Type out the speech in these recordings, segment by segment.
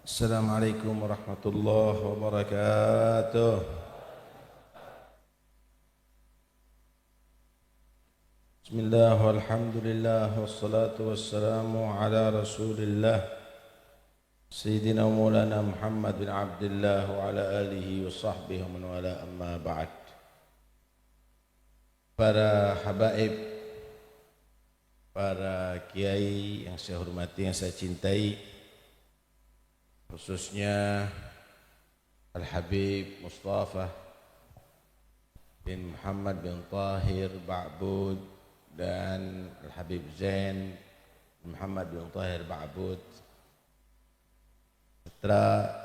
Assalamualaikum warahmatullahi wabarakatuh. Bismillah walhamdulillah wassalatu wassalamu ala rasulillah Sayyidina Maulana Muhammad bin Abdullah wa ala alihi wa sahbihi wa man wala amma ba'd. Para habaib, para kiai yang saya hormati, yang saya cintai, khususnya Al-Habib Mustafa bin Muhammad bin Tahir Ba'bud dan Al-Habib Zain bin Muhammad bin Tahir Ba'bud, serta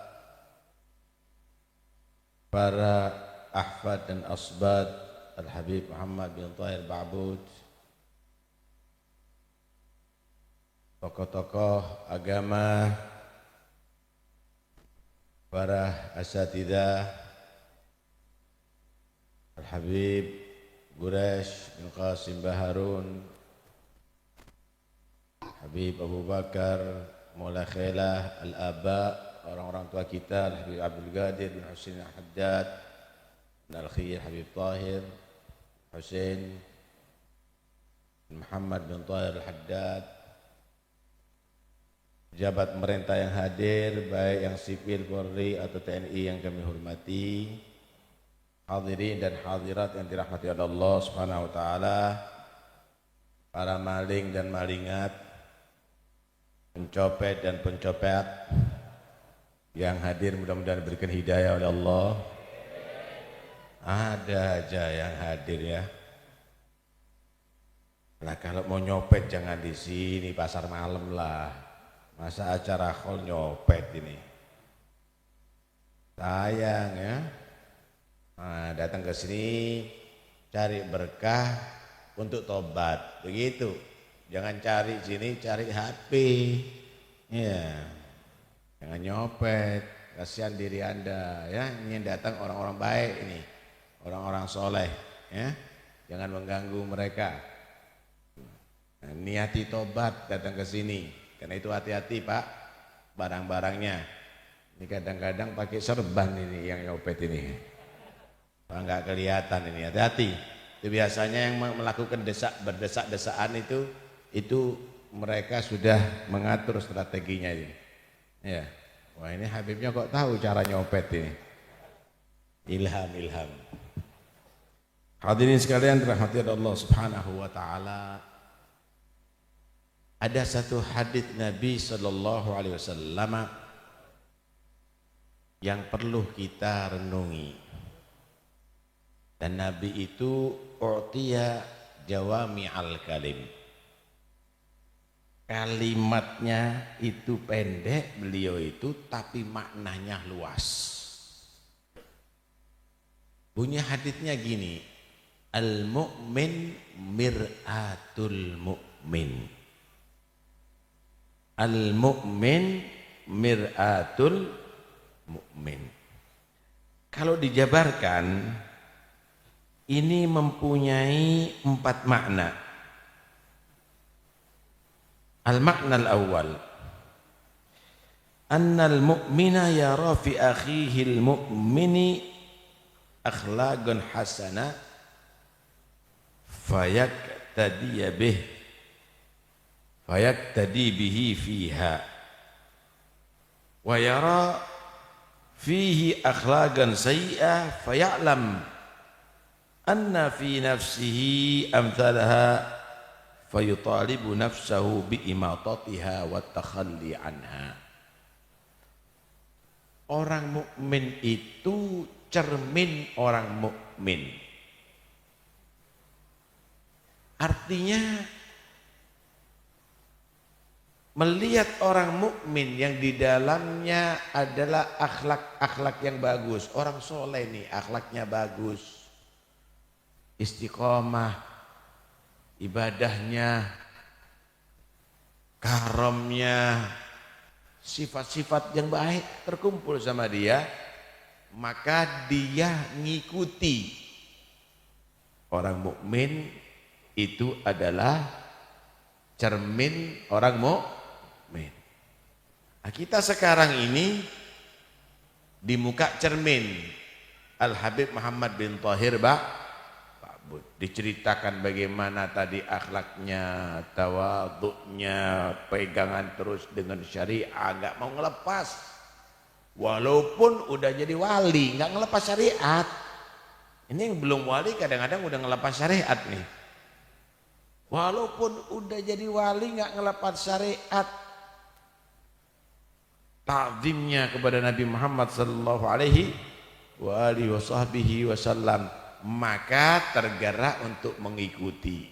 para ahfad dan asbad Al-Habib Muhammad bin Tahir Ba'bud, tokoh-tokoh agama, para asatidzah Al-Habib Quraisy bin Qasim Baharun, Habib Abu Bakar Maula Khailah, Al-Aba, orang-orang tua kita, Al-Habib Abdul Qadir bin Husain Al-Haddad, Al-Khiyar Habib Tahir Husain bin Muhammad bin Tahir Al-Haddad, pejabat pemerintah yang hadir, baik yang sipil, Polri atau TNI yang kami hormati, hadirin dan hadirat yang dirahmati oleh Allah Subhanahu wa taala, para maling dan malingat, pencopet dan pencopet yang hadir, mudah-mudahan diberikan hidayah oleh Allah. Ada aja yang hadir ya. Nah, kalau mau nyopet jangan di sini, pasar malam lah. Masa acara khol nyopet ini, sayang ya. Nah, datang ke sini cari berkah untuk tobat, begitu. Jangan cari sini cari HP, ya. Jangan nyopet, kasihan diri Anda ya. Ini yang datang orang-orang baik ini, orang-orang soleh ya. Jangan mengganggu mereka. Nah, niati tobat datang ke sini. Karena itu hati-hati Pak, barang-barangnya. Ini kadang-kadang pakai serban ini yang nyopet ini. Kalau nggak kelihatan ini, hati-hati. Itu biasanya yang melakukan berdesak-desaan itu mereka sudah mengatur strateginya ini. Ya. Wah, ini Habibnya kok tahu cara nyopet ini. Ilham. Hadirin sekalian dirahmati Allah Subhanahu wa taala. Ada satu hadis Nabi sallallahu alaihi wasallam yang perlu kita renungi. Dan Nabi itu u'tiya jawami'al kalim. Kalimatnya itu pendek beliau itu, tapi maknanya luas. Bunyi hadisnya gini, al-mu'min mir'atul mu'min. Al-mu'min mir'atul mu'min. Kalau dijabarkan, ini mempunyai 4 makna. Al-makna al-awwal, annal mu'mina yara fi akhihi al-mu'mini akhlaqan hasanah fayaktadiya bih fayaktadi bihi fiha wa yara fihi akhlaqan sayyi'ah faya'lam anna fi nafsihi amthalaha fayutalibu nafsahu biimatatiha wa takhalli anha. Orang mukmin itu cermin orang mukmin. Artinya melihat orang mukmin yang di dalamnya adalah akhlak-akhlak yang bagus. Orang soleh nih akhlaknya bagus, istiqomah, ibadahnya, karamnya, sifat-sifat yang baik terkumpul sama dia, maka dia ngikuti. Orang mukmin itu adalah cermin orang mukmin. Nah, kita sekarang ini di muka cermin Al-Habib Muhammad bin Thahir diceritakan bagaimana tadi akhlaknya, tawaduknya, pegangan terus dengan syariah, nggak mau ngelepas. Walaupun udah jadi wali, nggak ngelepas syariat. Ini yang belum wali kadang-kadang udah ngelepas syariat nih. Walaupun udah jadi wali nggak ngelepas syariat. Ta'zimnya kepada Nabi Muhammad sallallahu alaihi wasallam, maka tergerak untuk mengikuti.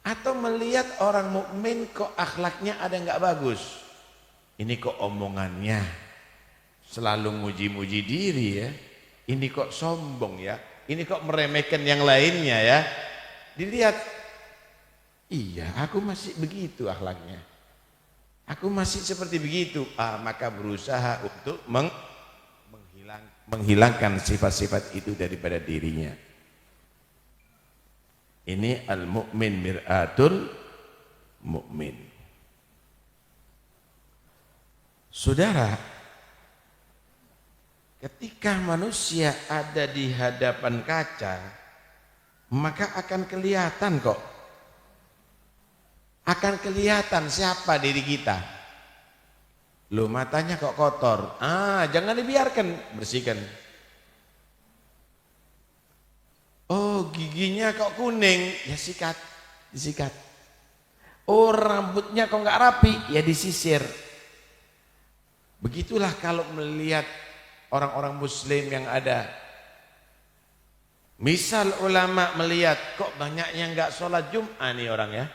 Atau melihat orang mukmin kok akhlaknya ada nggak bagus, ini kok omongannya selalu muji-muji diri ya, ini kok sombong ya, ini kok meremehkan yang lainnya ya. Dilihat, iya aku masih begitu akhlaknya, aku masih seperti begitu, maka berusaha untuk menghilangkan sifat-sifat itu daripada dirinya. Ini al-mu'min mir'atul mu'min. Saudara, ketika manusia ada di hadapan kaca, maka akan kelihatan kok, akan kelihatan siapa diri kita. Loh, matanya kok kotor, jangan dibiarkan, bersihkan. Oh, giginya kok kuning, ya sikat, disikat. Oh, rambutnya kok nggak rapi, ya disisir. Begitulah kalau melihat orang-orang muslim yang ada. Misal ulama melihat kok banyak yang nggak sholat Jum'ah nih orang ya,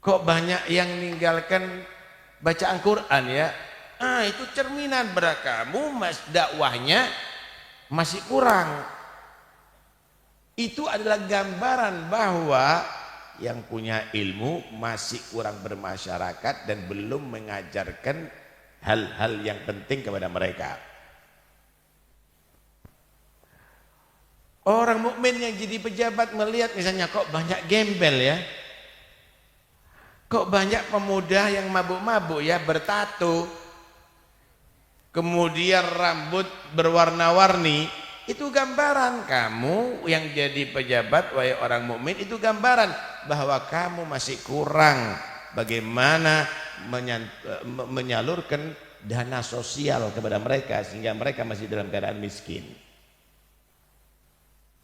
kok banyak yang meninggalkan bacaan Quran ya, itu cerminan berakamu dakwahnya masih kurang. Itu adalah gambaran bahwa yang punya ilmu masih kurang bermasyarakat dan belum mengajarkan hal-hal yang penting kepada mereka. Orang mukmin yang jadi pejabat melihat misalnya kok banyak gembel ya, kok banyak pemuda yang mabuk-mabuk ya, bertato, kemudian rambut berwarna-warni, itu gambaran kamu yang jadi pejabat, wahai orang mukmin, itu gambaran bahwa kamu masih kurang bagaimana menyalurkan dana sosial kepada mereka sehingga mereka masih dalam keadaan miskin.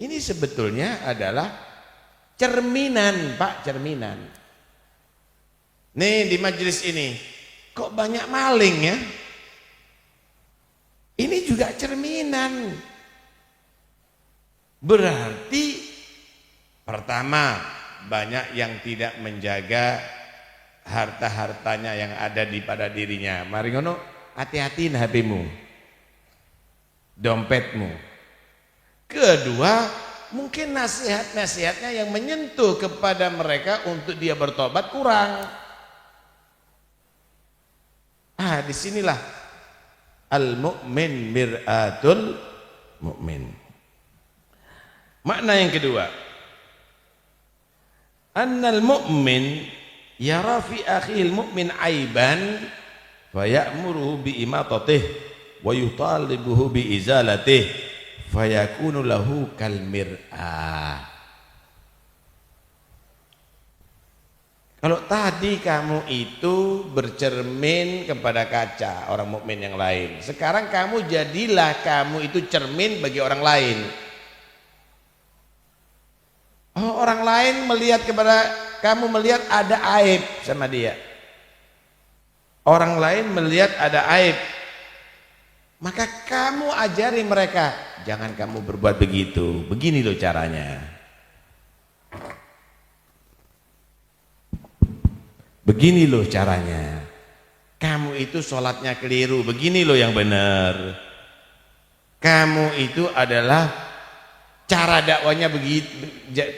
Ini sebetulnya adalah cerminan, Pak, cerminan. Nih di majelis ini kok banyak maling ya, ini juga cerminan. Berarti pertama, banyak yang tidak menjaga harta-hartanya yang ada pada dirinya. Mari ngono, hati-hatiin HP-mu, dompetmu. Kedua, mungkin nasihat-nasihatnya yang menyentuh kepada mereka untuk dia bertobat kurang. Disinilah al-mu'min mir'atul mu'min. Makna yang kedua, annal mu'min yara fi akhil mu'min aiban fa ya'muruhu bi imatatih wa yutalibuhu bi izalatih fa yakunu lahu kal mir'ah. Kalau tadi kamu itu bercermin kepada kaca orang mukmin yang lain, sekarang kamu jadilah kamu itu cermin bagi orang lain. Oh, orang lain melihat kepada kamu, melihat ada aib sama dia. Orang lain melihat ada aib, maka kamu ajari mereka, jangan kamu berbuat begitu, begini loh caranya. Begini loh caranya. Kamu itu sholatnya keliru, begini loh yang benar. Kamu itu adalah cara dakwanya begitu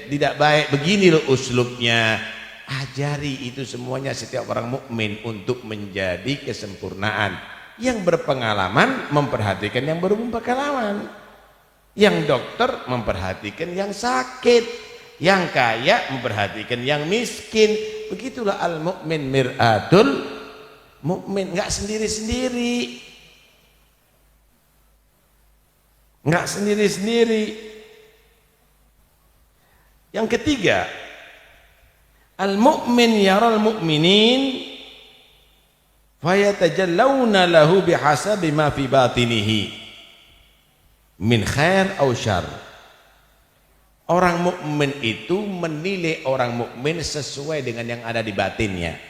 tidak baik, begini loh uslubnya. Ajari itu semuanya setiap orang mukmin untuk menjadi kesempurnaan. Yang berpengalaman memperhatikan yang belum berpengalaman. Yang dokter memperhatikan yang sakit. Yang kaya memperhatikan yang miskin. Begitulah al-mu'min mir'atul mu'min, enggak sendiri-sendiri. Enggak sendiri-sendiri. Yang ketiga, al-mu'min yaral mu'minin fayatajallawna lahu bihasabi ma fi batinihi min khair aw syarr. Orang mukmin itu menilai orang mukmin sesuai dengan yang ada di batinnya.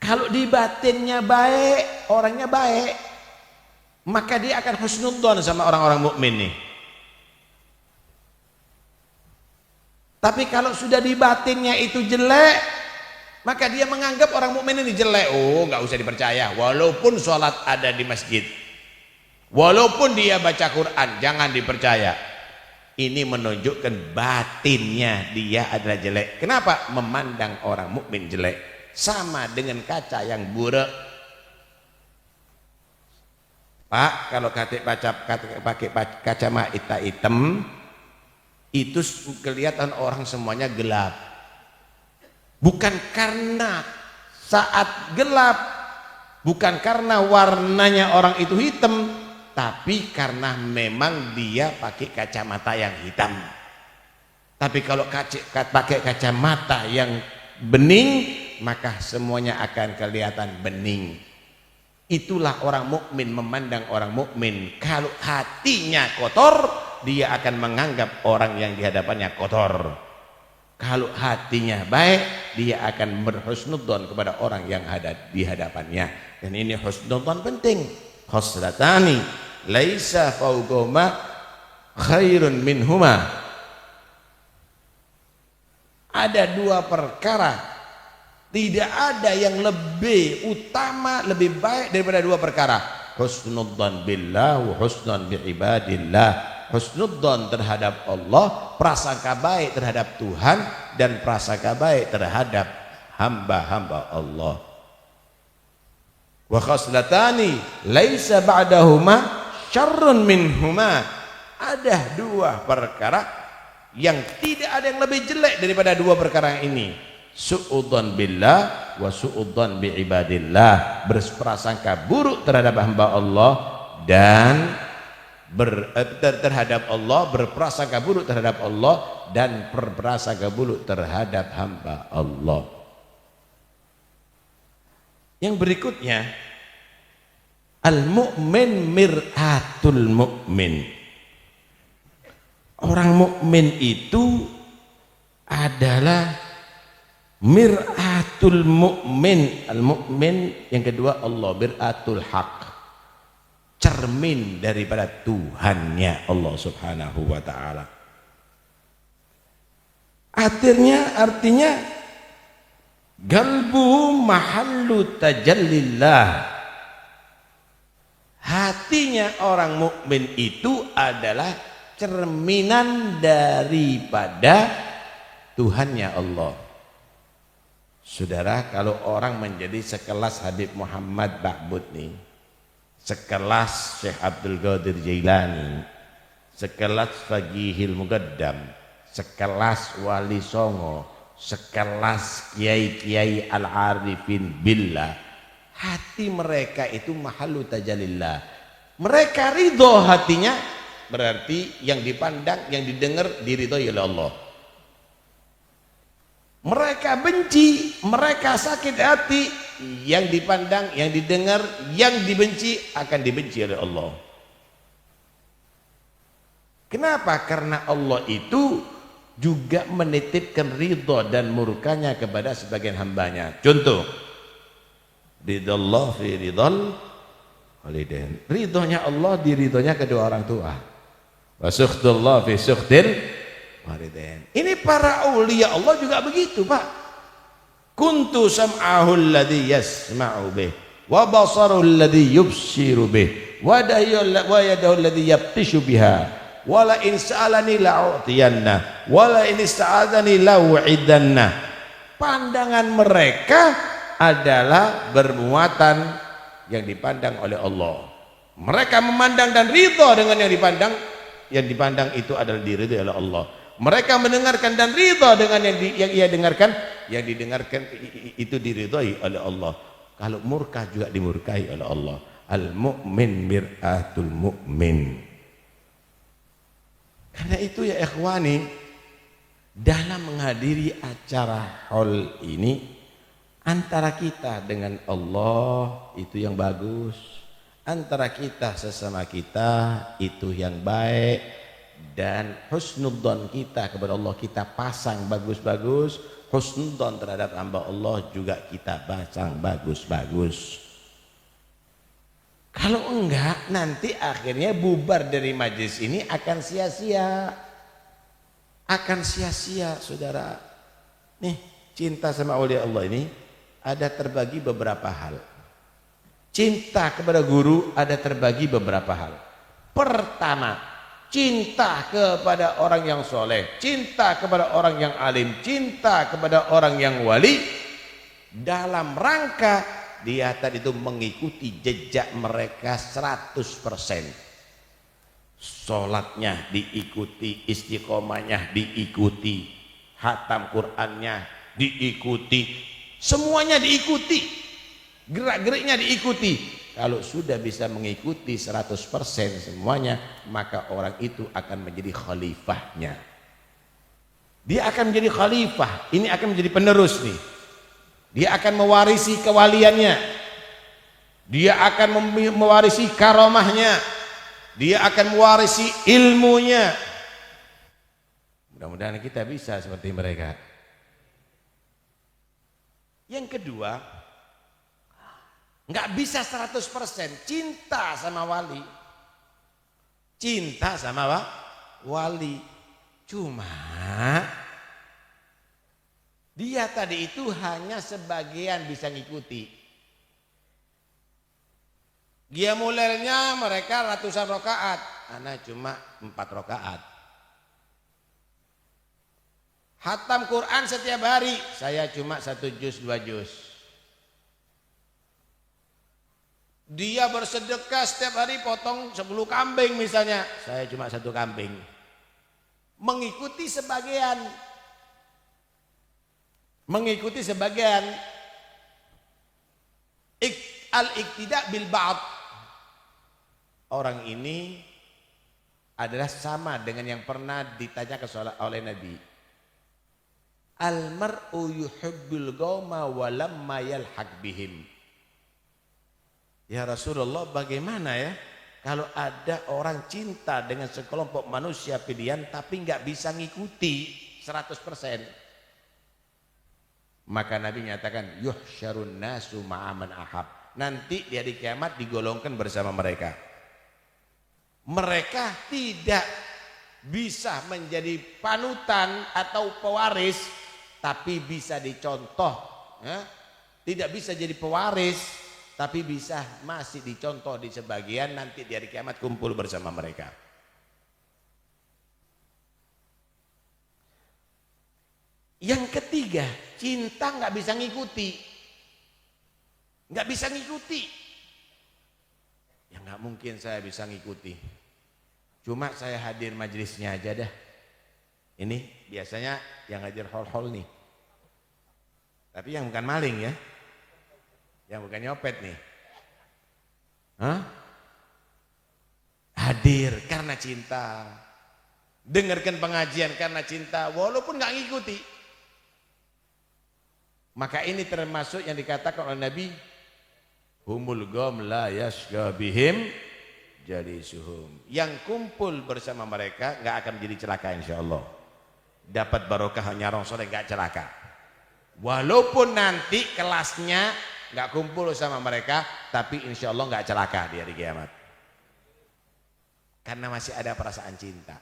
Kalau di batinnya baik, orangnya baik, maka dia akan husnudzon sama orang-orang mukmin nih. Tapi kalau sudah di batinnya itu jelek, maka dia menganggap orang mukmin ini jelek. Oh, nggak usah dipercaya. Walaupun sholat ada di masjid, walaupun dia baca Quran, jangan dipercaya. Ini menunjukkan batinnya dia adalah jelek. Kenapa? Memandang orang mukmin jelek. Sama dengan kaca yang buruk. Pak, kalau pakai kacamata hitam, itu kelihatan orang semuanya gelap. Bukan karena saat gelap, bukan karena warnanya orang itu hitam, tapi karena memang dia pakai kacamata yang hitam. Tapi kalau pakai kacamata yang bening, maka semuanya akan kelihatan bening. Itulah orang mukmin memandang orang mukmin. Kalau hatinya kotor, dia akan menganggap orang yang di hadapannya kotor. Kalau hatinya baik, dia akan berhusnudzon kepada orang yang ada di hadapannya. Dan ini husnudzon penting. Khoslatani laisa fawqahuma khairun minhuma. Ada dua perkara, tidak ada yang lebih utama, lebih baik daripada dua perkara. Husnudzon billah wa husnun bi ibadillah. Husnudzon terhadap Allah, prasangka baik terhadap Tuhan, dan prasangka baik terhadap hamba-hamba Allah. Wa khaslatani laisa ba'dahuma syarrun minhuma. Ada dua perkara yang tidak ada yang lebih jelek daripada dua perkara ini. Su'udzon billah wa su'udzon bi ibadillah. Berprasangka buruk terhadap hamba Allah dan terhadap Allah, berprasangka buruk terhadap Allah dan berprasangka buruk terhadap hamba Allah. Yang berikutnya, al-mu'min mir'atul mu'min. Orang mukmin itu adalah mir'atul mu'min. Al-mu'min yang kedua Allah, mir'atul haq, cermin daripada Tuhannya Allah subhanahu wa ta'ala. Artinya galbu mahallu tajallillah. Hatinya orang mukmin itu adalah cerminan daripada Tuhannya Allah. Saudara, kalau orang menjadi sekelas Habib Muhammad Ba'bud nih, sekelas Syekh Abdul Qadir Jailani, sekelas Faqihil Muqaddam, sekelas Wali Songo, sekelas kiai-kiai al-arifin billah, hati mereka itu mahallu tajallillah. Mereka ridho hatinya, berarti yang dipandang, yang didengar diridhoi oleh Allah. Mereka benci, mereka sakit hati, yang dipandang, yang didengar, yang dibenci akan dibenci oleh Allah. Kenapa? Karena Allah itu juga menitipkan ridho dan murkanya kepada sebagian hambanya. Contoh, ridallah fi ridal walidain. Ridhonya Allah di ridhonya kedua orang tua. Wa sukhdullah fi sukhdil walidain. Ini para aulia Allah juga begitu, Pak. Kuntu sam'ahu alladhi yasma'u bih, wa basaruhu alladhi yubsiru bih, wa yadahu alladhi yabtishu biha, wa la in sa'alani la'utiyanna, wa la in ista'adhani la'u'idanna. Pandangan mereka adalah bermuatan yang dipandang oleh Allah. Mereka memandang dan ridho dengan yang dipandang itu adalah diridhoi oleh Allah. Mereka mendengarkan dan ridho dengan yang ia dengarkan yang didengarkan itu diridhai oleh Allah. Kalau murka juga dimurkai oleh Allah. Al-mu'min mir'atul mu'min. Karena itu ya ikhwani, dalam menghadiri acara haul ini, antara kita dengan Allah itu yang bagus, antara kita sesama kita itu yang baik, dan husnudzon kita kepada Allah kita pasang bagus-bagus, husnudzon terhadap hamba Allah juga kita pasang bagus-bagus. Kalau enggak, nanti akhirnya bubar dari majelis ini akan sia-sia. Akan sia-sia, saudara. Nih, cinta sama aulia Allah ini ada terbagi beberapa hal. Cinta kepada guru ada terbagi beberapa hal. Pertama, cinta kepada orang yang soleh, cinta kepada orang yang alim, cinta kepada orang yang wali, dalam rangka dia tadi itu mengikuti jejak mereka 100%. Sholatnya diikuti, istiqomahnya diikuti, hatam Qur'annya diikuti, semuanya diikuti, gerak-geriknya diikuti. Kalau sudah bisa mengikuti 100% semuanya, maka orang itu akan menjadi khalifahnya. Dia akan menjadi khalifah, ini akan menjadi penerus nih. Dia akan mewarisi kewaliannya, dia akan mewarisi karomahnya, dia akan mewarisi ilmunya. Mudah-mudahan kita bisa seperti mereka. Yang kedua, nggak bisa 100% cinta sama wali, cinta sama wali, cuma dia tadi itu hanya sebagian bisa ngikuti. Dia mulainya mereka ratusan rakaat, ana cuma 4 rakaat. Hatam Quran setiap hari, saya cuma 1 juz 2 juz. Dia bersedekah setiap hari potong 10 kambing misalnya, saya cuma 1 kambing. Mengikuti sebagian. Mengikuti sebagian. Al-iqtida bil ba'd. Orang ini adalah sama dengan yang pernah ditanyakan oleh Nabi. Al-mar'u yuhibbul qauma wa lamma yalhaq bihim. Ya Rasulullah, bagaimana ya kalau ada orang cinta dengan sekelompok manusia pilihan tapi nggak bisa ngikuti 100%. Maka Nabi nyatakan yuhsyarun nasu ma'aman ahab. Nanti di hari kiamat digolongkan bersama mereka. Mereka tidak bisa menjadi panutan atau pewaris, tapi bisa dicontoh ya? Tidak bisa jadi pewaris, tapi bisa masih dicontoh di sebagian. Nanti di hari kiamat kumpul bersama mereka. Yang ketiga, cinta nggak bisa ngikuti, nggak bisa ngikuti. Ya nggak mungkin saya bisa ngikuti. Cuma saya hadir majelisnya aja dah. Ini biasanya yang ngajar hol-hol nih. Tapi yang bukan maling ya, yang bukan nyopet nih. Hah? Hadir karena cinta, dengarkan pengajian karena cinta, walaupun nggak ngikuti. Maka ini termasuk yang dikatakan oleh Nabi, humul gom la yashqa bihim jalisuhum. Yang kumpul bersama mereka nggak akan menjadi celaka insyaallah. Dapat barokah nyarong soleh nggak celaka. Walaupun nanti kelasnya nggak kumpul sama mereka, tapi insyaallah nggak celaka di hari kiamat. Karena masih ada perasaan cinta.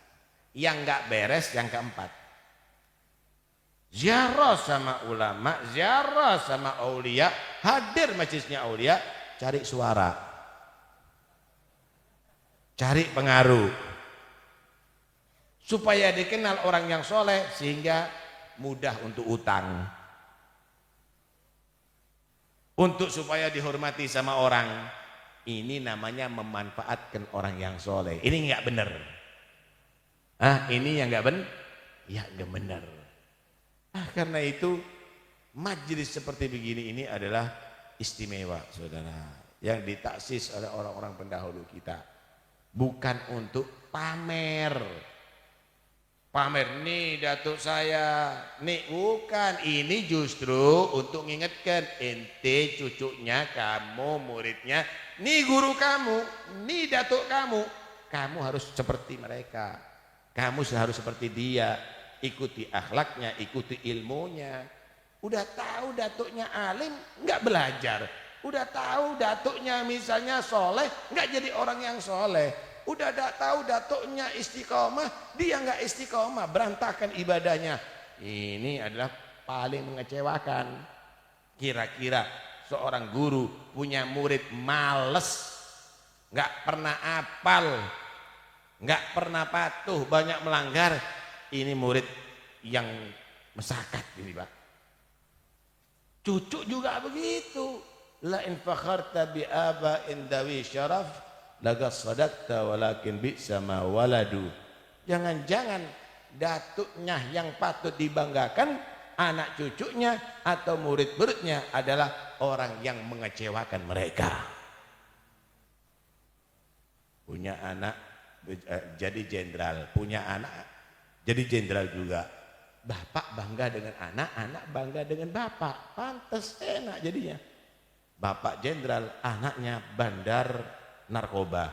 Yang nggak beres yang keempat. Ziarah sama ulama, ziarah sama aulia, hadir majelisnya aulia, cari suara, cari pengaruh, supaya dikenal orang yang soleh sehingga mudah untuk utang, untuk supaya dihormati sama orang. Ini namanya memanfaatkan orang yang soleh. Ini nggak benar. Ini yang nggak benar, ya nggak benar. Karena itu Majelis seperti begini ini adalah istimewa, saudara, yang ditaksis oleh orang-orang pendahulu kita. Bukan untuk pamer. Pamer nih datuk saya, nih bukan. Ini justru untuk ngingetkan ente cucunya, kamu muridnya, nih guru kamu, nih datuk kamu. Kamu harus seperti mereka. Kamu harus seperti dia. Ikuti akhlaknya, ikuti ilmunya. Udah tahu datuknya alim, nggak belajar. Udah tahu datuknya misalnya soleh, nggak jadi orang yang soleh. Udah tahu datuknya istiqomah, dia nggak istiqomah, berantakan ibadahnya. Ini adalah paling mengecewakan. Kira-kira seorang guru punya murid males, nggak pernah apal, nggak pernah patuh, banyak melanggar. Ini murid yang mesakat ini, Pak. Cucu juga begitu. La in fakharta bi aba'in dawi syaraf laqad sadaqta walakin bi'sa ma waladu. Jangan-jangan datuknya yang patut dibanggakan, anak cucunya atau murid-muridnya adalah orang yang mengecewakan mereka. Punya anak jadi jenderal, punya anak jadi jenderal juga. Bapak bangga dengan anak, anak bangga dengan bapak. Pantes enak jadinya. Bapak jenderal, anaknya bandar narkoba.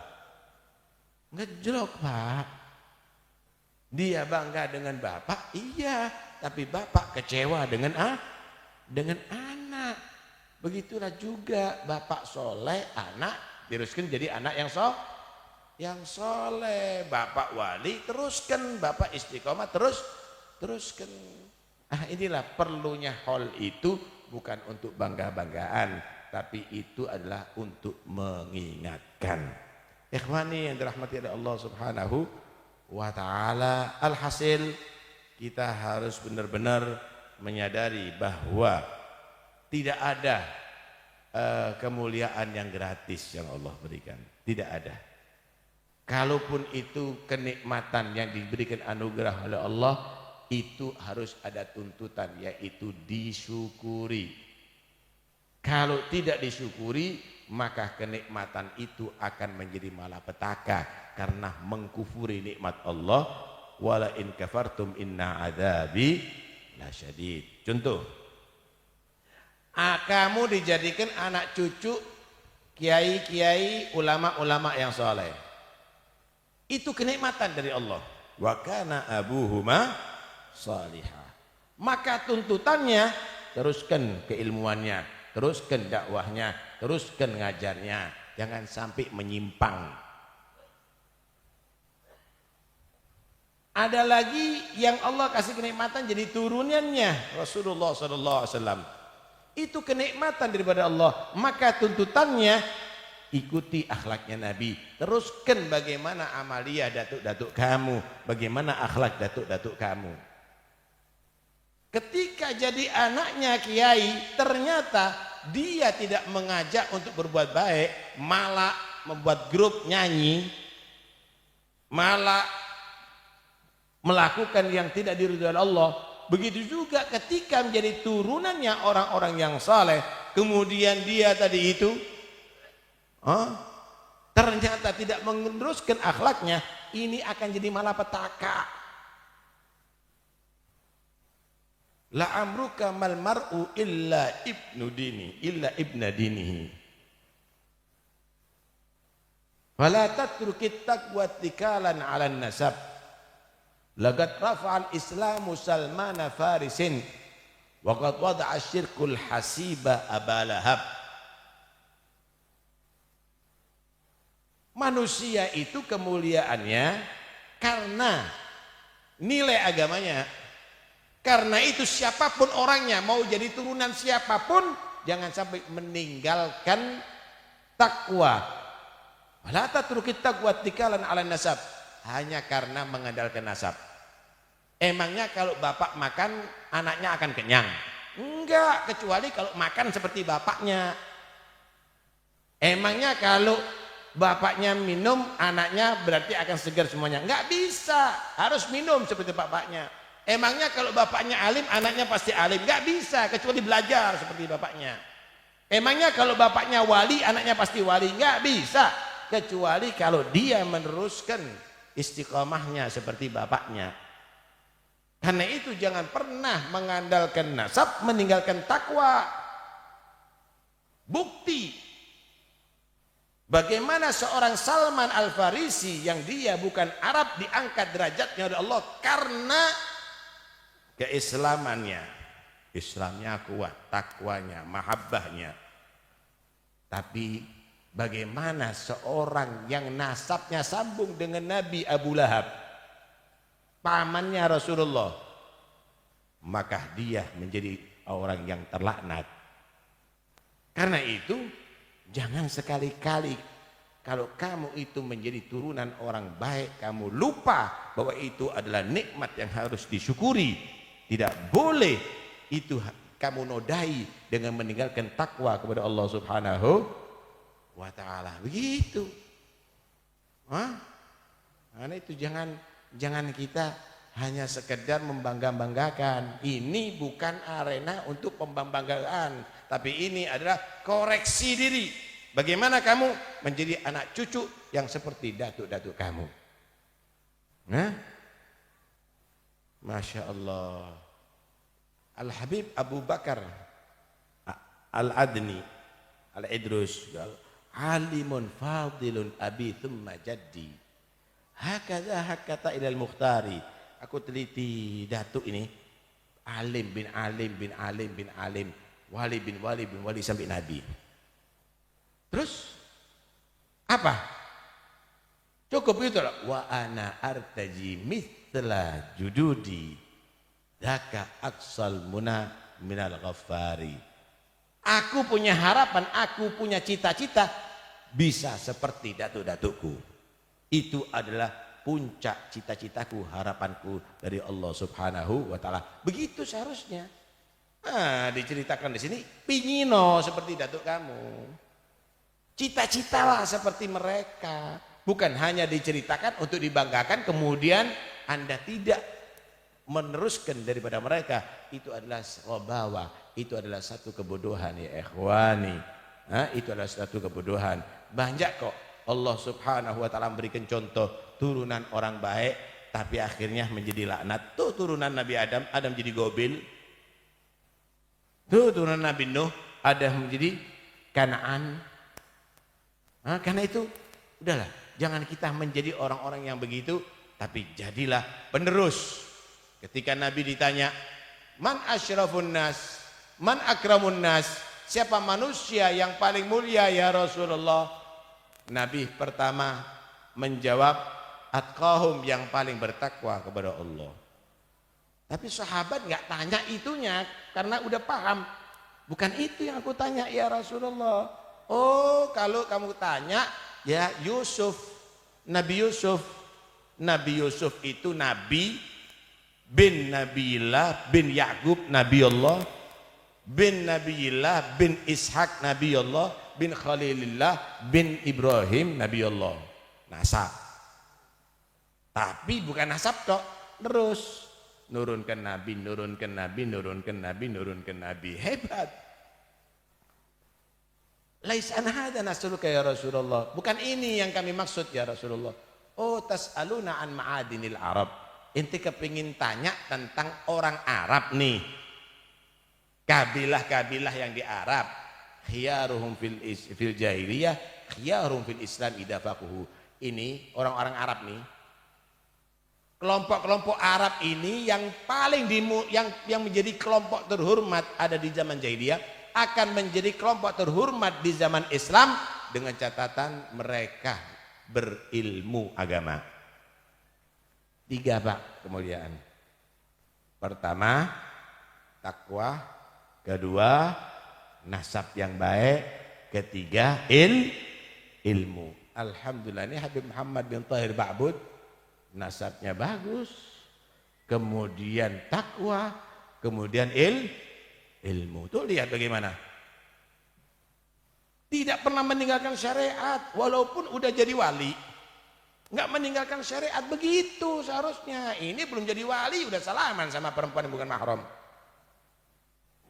Ngejlok, Pak. Dia bangga dengan bapak, iya, tapi bapak kecewa dengan anak. Begitulah juga bapak soleh, anak teruskan jadi anak yang soleh. Bapak wali teruskan, bapak istiqomah teruskan. Inilah perlunya hal itu, bukan untuk bangga-banggaan, tapi itu adalah untuk mengingatkan. Ikhwani yang dirahmati oleh Allah Subhanahu wa ta'ala, alhasil kita harus benar-benar menyadari bahwa tidak ada kemuliaan yang gratis yang Allah berikan. Tidak ada. Kalaupun itu kenikmatan yang diberikan anugerah oleh Allah, itu harus ada tuntutan, yaitu disyukuri. Kalau tidak disyukuri, maka kenikmatan itu akan menjadi malapetaka karena mengkufuri nikmat Allah. Wala in kafartum inna adzabi lasyadid. Contoh, kamu dijadikan anak cucu kiai-kiai, ulama-ulama yang soleh. Itu kenikmatan dari Allah. Wa kana abuhuma salihah. Maka tuntutannya, teruskan keilmuannya, teruskan dakwahnya, teruskan ngajarnya, jangan sampai menyimpang. Ada lagi yang Allah kasih kenikmatan jadi turunannya Rasulullah SAW. Itu kenikmatan daripada Allah. Maka tuntutannya, ikuti akhlaknya Nabi. Teruskan bagaimana amalia datuk-datuk kamu, bagaimana akhlak datuk-datuk kamu. Ketika jadi anaknya kiai, ternyata dia tidak mengajak untuk berbuat baik, malah membuat grup nyanyi, malah melakukan yang tidak diridhoi Allah. Begitu juga ketika menjadi turunannya orang-orang yang saleh, kemudian dia tadi itu ternyata tidak meneruskan akhlaknya, ini akan jadi malapetaka. La amruka mal mar'u illa ibnu dini, illa ibna dinihi. Fala tatrukit taqwa tikalan 'alan nasab. Laqad rafa'al islamu Salmana Farisin wa qad wada'a syirkul hasiba Abalahab. Manusia itu kemuliaannya karena nilai agamanya. Karena itu siapapun orangnya, mau jadi turunan siapapun, jangan sampai meninggalkan takwa. Wala tatrukit taqwa tikalan 'alan nasab. Hanya karena mengandalkan nasab. Emangnya kalau bapak makan, anaknya akan kenyang? Enggak, kecuali kalau makan seperti bapaknya. Emangnya kalau bapaknya minum, anaknya berarti akan segar semuanya? Enggak bisa, harus minum seperti bapaknya. Emangnya kalau bapaknya alim, anaknya pasti alim? Gak bisa, kecuali belajar seperti bapaknya. Emangnya kalau bapaknya wali, anaknya pasti wali? Gak bisa, kecuali kalau dia meneruskan istiqomahnya seperti bapaknya. Karena itu jangan pernah mengandalkan nasab, meninggalkan takwa. Bukti bagaimana seorang Salman Al-Farisi yang dia bukan Arab diangkat derajatnya oleh Allah karena keislamannya. Islamnya kuat, takwanya, mahabbahnya. Tapi bagaimana seorang yang nasabnya sambung dengan Nabi Abu Lahab, pamannya Rasulullah, maka dia menjadi orang yang terlaknat. Karena itu jangan sekali-kali kalau kamu itu menjadi turunan orang baik, kamu lupa bahwa itu adalah nikmat yang harus disyukuri. Tidak boleh itu kamu nodai dengan meninggalkan takwa kepada Allah Subhanahu wa ta'ala. Begitu. Karena itu jangan kita hanya sekedar membangga-banggakan. Ini bukan arena untuk pembanggaan, tapi ini adalah koreksi diri. Bagaimana kamu menjadi anak cucu yang seperti datuk-datuk kamu. Masya Allah. Al-Habib Abu Bakar Al-Adni Al-Idrus, alimun fadilun abi thumma jaddi. Hakata ilal mukhtari. Aku teliti datuk ini, alim bin alim bin alim bin alim, wali bin wali bin wali sampai nabi. Terus apa? Cukup itu lah. Wa ana artaji mithla jududi daka aksal muna minal ghaffari. Aku punya harapan, aku punya cita-cita bisa seperti datuk-datukku. Itu adalah puncak cita-citaku, harapanku dari Allah Subhanahu wa ta'ala. Begitu seharusnya. Diceritakan di sini, pingino seperti datuk kamu. Cita-citalah seperti mereka. Bukan hanya diceritakan untuk dibanggakan, kemudian Anda tidak meneruskan daripada mereka. Itu adalah ghabawa, itu adalah satu kebodohan ya ikhwani. Itu adalah satu kebodohan. Banyak kok Allah Subhanahu wa ta'ala memberikan contoh turunan orang baik tapi akhirnya menjadi laknat. Tuh turunan Nabi Adam, Adam jadi gobil. Tuh turunan Nabi Nuh, Adam menjadi Kanaan. Karena itu udahlah, jangan kita menjadi orang-orang yang begitu, tapi jadilah penerus. Ketika Nabi ditanya, man asyrafun nas, man akramun nas, siapa manusia yang paling mulia ya Rasulullah? Nabi pertama menjawab, atqahum, yang paling bertakwa kepada Allah. Tapi sahabat nggak tanya itunya karena udah paham. Bukan itu yang aku tanya ya Rasulullah. Oh, kalau kamu tanya ya Yusuf, Nabi Yusuf. Nabi Yusuf itu Nabi bin Nabiillah bin Yakub Nabi Allah, bin Nabiillah bin Ishak Nabi Allah, bin Khalilillah bin Ibrahim Nabi Allah. Nasab. Tapi bukan nasab tok, terus nurunkan Nabi, nurunkan Nabi, nurunkan Nabi, nurunkan Nabi. Hebat. Laisan hada nasruka ya Rasulullah. Bukan ini yang kami maksud ya Rasulullah. Oh, tas'aluna an ma'adinil Arab. Inti kepingin tanya tentang orang Arab nih. Kabilah-kabilah yang di Arab. Khiyaruhum fil jahiliyah, khiyaruhum fil Islam idza faquhu. Ini orang-orang Arab nih. Kelompok-kelompok Arab ini yang paling yang menjadi kelompok terhormat ada di zaman jahiliyah akan menjadi kelompok terhormat di zaman Islam dengan catatan mereka berilmu agama. 3 Pak kemuliaan. Pertama, takwa. Kedua, nasab yang baik. Ketiga, ilmu. Alhamdulillah, ini Habib Muhammad bin Tahir Ba'bud nasabnya bagus, kemudian takwa, kemudian ilmu. Tuh lihat bagaimana. Tidak pernah meninggalkan syariat walaupun udah jadi wali. Nggak meninggalkan syariat, begitu seharusnya. Ini belum jadi wali udah salaman sama perempuan yang bukan mahram.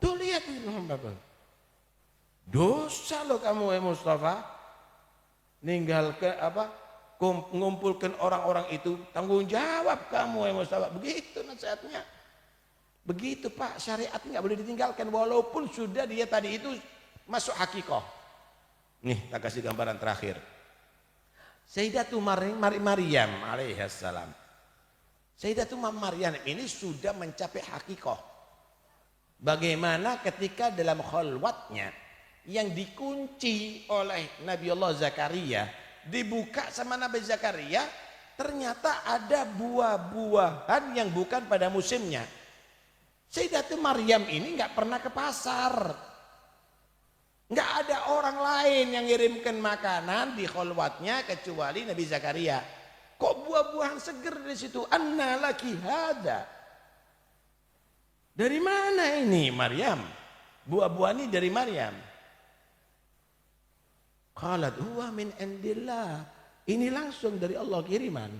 Tuh lihat ini, dosa lo kamu Mustafa, ninggalkan ngumpulkan orang-orang itu, tanggung jawab kamu Mustafa. Begitu nasihatnya. Begitu Pak, syariat nggak boleh ditinggalkan walaupun sudah dia tadi itu masuk hakikoh. Nih, tak kasih gambaran terakhir. Sayyidatu Maryam alaihissalam. Sayyidatu Maryam ini sudah mencapai hakikoh. Bagaimana ketika dalam khalwatnya yang dikunci oleh Nabi Allah Zakaria, dibuka sama Nabi Zakaria, ternyata ada buah-buahan yang bukan pada musimnya. Sayyidatu Maryam ini nggak pernah ke pasar. Nggak ada orang lain yang ngirimkan makanan di khalwatnya kecuali Nabi Zakaria. Kok buah-buahan seger di situ? Anna laki hada. Dari mana ini Maryam? Buah-buah ini dari Maryam. Qalat huwa min indillah. Ini langsung dari Allah kiriman.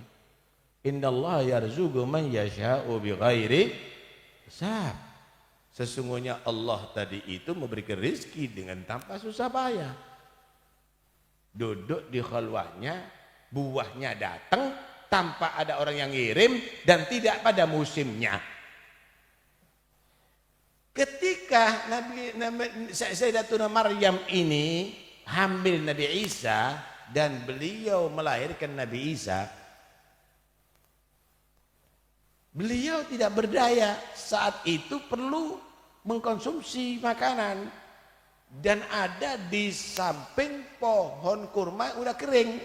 Innallaha yarzuqu man yasha'u bighairi hisab. Sesungguhnya Allah tadi itu memberikan rezeki dengan tanpa susah payah. Duduk di khalwahnya, buahnya datang tanpa ada orang yang ngirim dan tidak pada musimnya. Ketika Sayyidatuna Maryam ini hamil Nabi Isa dan beliau melahirkan Nabi Isa, beliau tidak berdaya, saat itu perlu mengkonsumsi makanan dan ada di samping pohon kurma udah kering.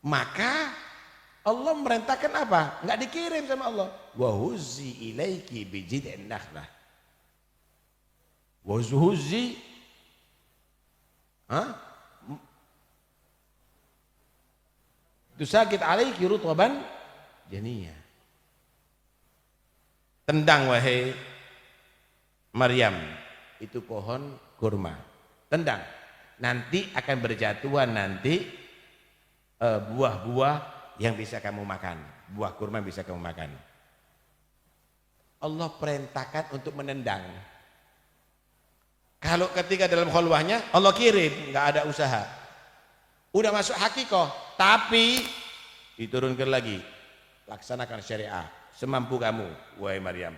Maka Allah merintahkan apa? Nggak dikirim sama Allah. Wa huzzi ilaiki bijid'in nakhlah. Wa huzzi tusakit alaiki rutban janiyah. Tendang wahai Maryam, itu pohon kurma. Tendang. Nanti akan berjatuhan nanti buah-buah yang bisa kamu makan. Buah kurma yang bisa kamu makan. Allah perintahkan untuk menendang. Kalau ketika dalam khalwahnya Allah kirim, nggak ada usaha. Udah masuk hakikoh, tapi diturunkan lagi. Laksanakan syariah semampu kamu wahai Maryam.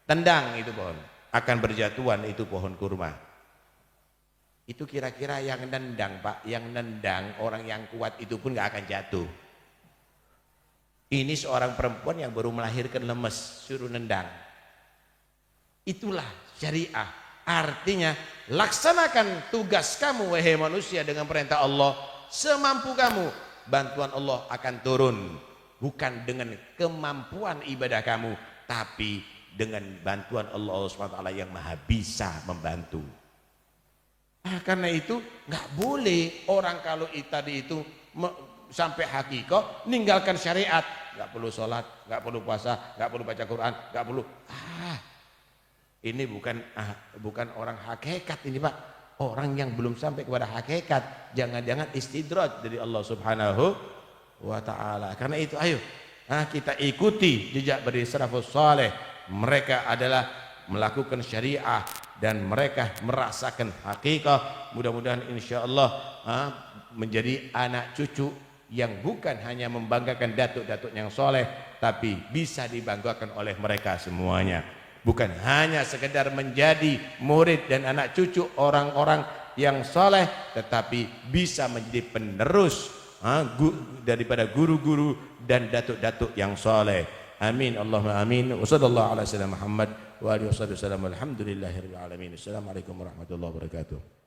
Tendang itu pohon, akan berjatuhan itu pohon kurma. Itu kira-kira yang nendang Pak, yang nendang orang yang kuat itu pun gak akan jatuh. Ini seorang perempuan yang baru melahirkan lemes, suruh nendang. Itulah syariah. Artinya laksanakan tugas kamu wahai manusia dengan perintah Allah semampu kamu. Bantuan Allah akan turun. Bukan dengan kemampuan ibadah kamu, tapi dengan bantuan Allah SWT yang maha bisa membantu. Karena itu nggak boleh orang kalau tadi itu sampai hakikoh ninggalkan syariat, nggak perlu sholat, nggak perlu puasa, nggak perlu baca Quran, nggak perlu. Ini bukan orang hakikat ini Pak, orang yang belum sampai kepada hakikat. Jangan-jangan istidraj dari Allah Subhanahu wa ta'ala. Karena itu ayo kita ikuti jejak dari salafus saleh. Mereka adalah melakukan syariah dan mereka merasakan hakikat. Mudah-mudahan insyaallah menjadi anak cucu yang bukan hanya membanggakan datuk-datuk yang soleh, tapi bisa dibanggakan oleh mereka semuanya. Bukan hanya sekedar menjadi murid dan anak cucu orang-orang yang soleh, tetapi bisa menjadi penerus daripada guru-guru dan datuk-datuk yang soleh. Amin Allahumma amin. Wassallallahu ala sayyidina Muhammad wa alihi wasallam. Alhamdulillahirabbil alamin. Assalamualaikum warahmatullahi wabarakatuh.